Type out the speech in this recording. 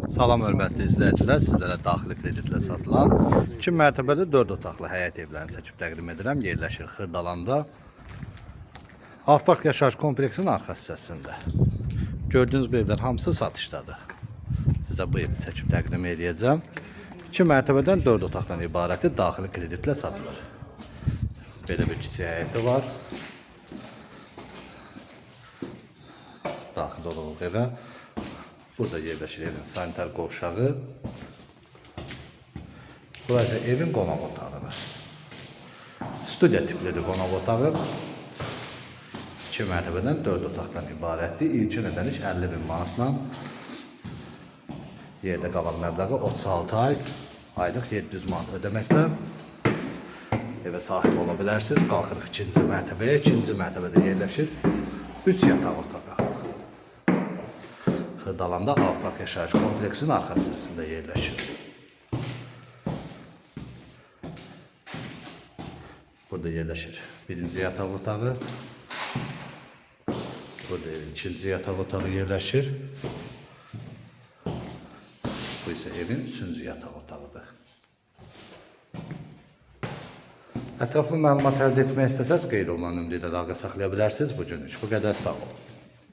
Salam hörmətli izləyicilər, sizlərə daxili kreditlə satılan 2 mərtəbəli 4 otaqlı həyət evlərini seçib təqdim edirəm. Yerləşir Xırdalanda. Alpark yaşayış kompleksinin arxa hissəsində. Gördüyünüz bu evlər hamısı satışdadır. Sizə bu evi seçib təqdim edəcəm. 2 mərtəbədən 4 otaqdan ibarəti daxili kreditlə satılır. Belə bir kiçik həyəti var. Daxil oluruq evə. Burada yerləşir evin sanitar qovşağı. Burası evin qonaq otağıdır. Studiya tiplidir qonaq otağı. 2 mərtəbədən 4 otaqdan ibarətdir. İlkin ödəniş 50.000 manatla. Yerdə qalan məbləği 36 ay, aylıq 700 manat ödəməklə evə sahib ola bilərsiniz. Qalxırıq 2-ci mərtəbəyə. 2-ci mərtəbədə yerləşir 3 yataq otağı. Xırdalanda Alpark yaşayış kompleksinin arxa hissəsində yerləşir. Burada yerləşir 1-ci yataq otağı. Burada 2-ci yataq otağı yerləşir. Bu isə evin 3-cü yataq otağıdır. Ətraflı məlumat əldə etmək istəsəz qeyd olunan nömrə ilə əlaqə saxlaya bilərsiniz. Bu günlük bu qədər, sağ olun.